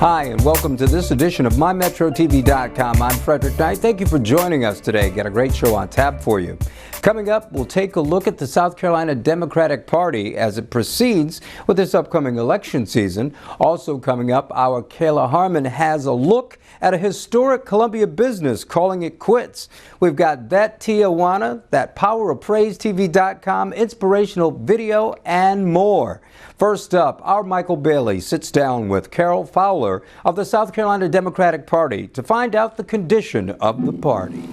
Hi, and welcome to this edition of MyMetroTV.com. I'm Frederick Knight. Thank you for joining us today. Got a great show on tap for you. Coming up, we'll take a look at the South Carolina Democratic Party as it proceeds with this upcoming election season. Also coming up, our Kayla Harmon has a look at a historic Columbia business calling it quits. We've got that Tijuana, that Power of Praise TV.com inspirational video, and more. First up, our Michael Bailey sits down with Carol Fowler of the South Carolina Democratic Party to find out the condition of the party.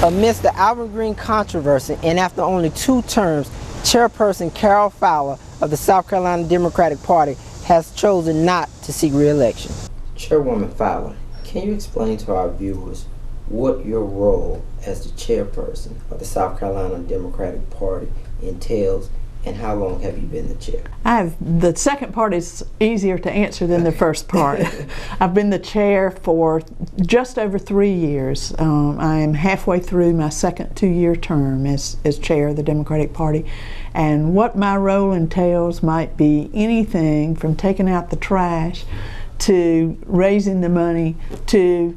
Amidst the Alvin Green controversy, and after only 2 terms, Chairperson Carol Fowler of the South Carolina Democratic Party has chosen not to seek re-election. Chairwoman Fowler, can you explain to our viewers what your role as the chairperson of the South Carolina Democratic Party entails, and how long have you been the chair? The second part is easier to answer than the first part. I've been the chair for just over 3 years. I am halfway through my second 2-year term as chair of the Democratic Party. And what my role entails might be anything from taking out the trash to raising the money to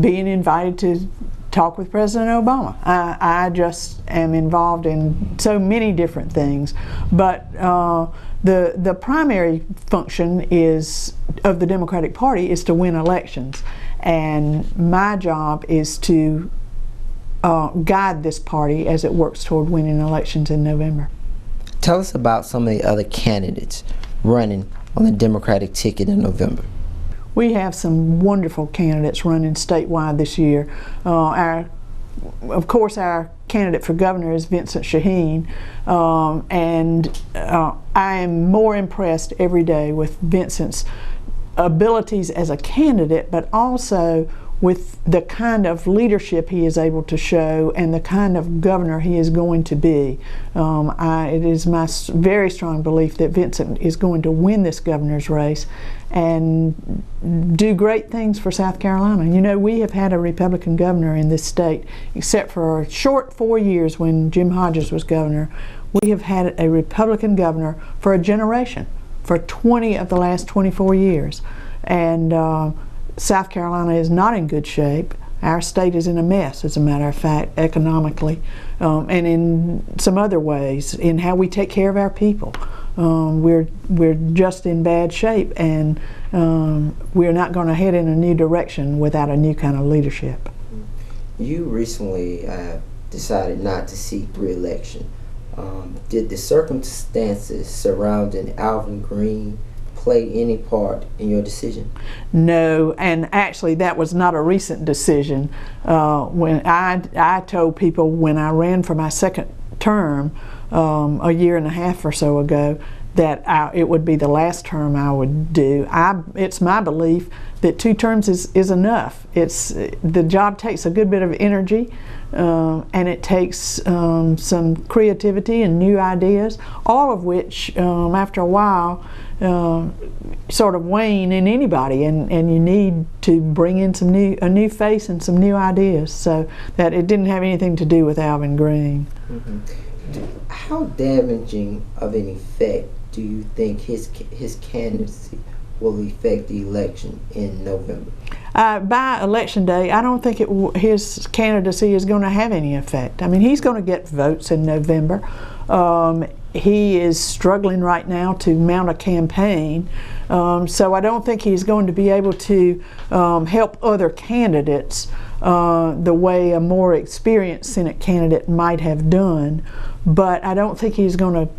being invited to talk with President Obama. I just am involved in so many different things, but the primary function of the Democratic Party is to win elections, and my job is to guide this party as it works toward winning elections in November. Tell us about some of the other candidates running on the Democratic ticket in November. We have some wonderful candidates running statewide this year. Of course, our candidate for governor is Vincent Shaheen, and I am more impressed every day with Vincent's abilities as a candidate, but also with the kind of leadership he is able to show and the kind of governor he is going to be. It is my very strong belief that Vincent is going to win this governor's race and do great things for South Carolina. You know, we have had a Republican governor in this state, except for a short 4 years when Jim Hodges was governor. We have had a Republican governor for a generation, for 20 of the last 24 years. And South Carolina is not in good shape. Our state is in a mess, as a matter of fact, economically, and in some other ways, in how we take care of our people. We're just in bad shape, and we're not going to head in a new direction without a new kind of leadership. You recently decided not to seek re-election. Did the circumstances surrounding Alvin Green play any part in your decision? No, and actually that was not a recent decision. When I told people when I ran for my second term a year and a half or so ago that it would be the last term I would do. It's my belief that 2 terms is enough. The job takes a good bit of energy, and it takes some creativity and new ideas, all of which after a while sort of wane in anybody, and you need to bring in a new face and some new ideas. So that it didn't have anything to do with Alvin Green. Mm-hmm. How damaging of an effect do you think his candidacy will affect the election in November? By election day, I don't think his candidacy is going to have any effect. I mean, he's going to get votes in November. He is struggling right now to mount a campaign, so I don't think he's going to be able to help other candidates the way a more experienced Senate candidate might have done, but I don't think he's going to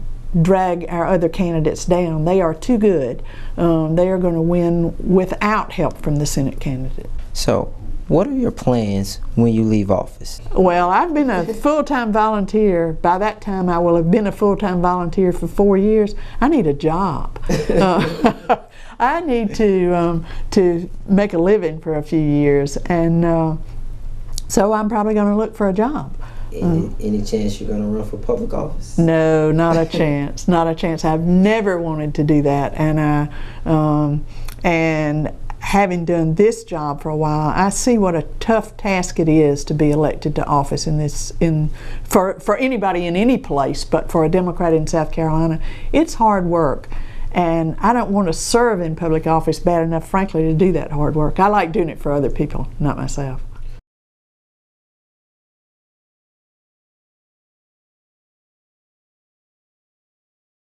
drag our other candidates down. They are too good. They are going to win without help from the Senate candidate. So, what are your plans when you leave office? Well, I've been a full-time volunteer. By that time, I will have been a full-time volunteer for 4 years. I need a job. I need to make a living for a few years, and so I'm probably going to look for a job. Any chance you're going to run for public office? No, not a chance. Not a chance. I've never wanted to do that, and having done this job for a while, I see what a tough task it is to be elected to office for anybody in any place, but for a Democrat in South Carolina, it's hard work. And I don't want to serve in public office bad enough, frankly, to do that hard work. I like doing it for other people, not myself.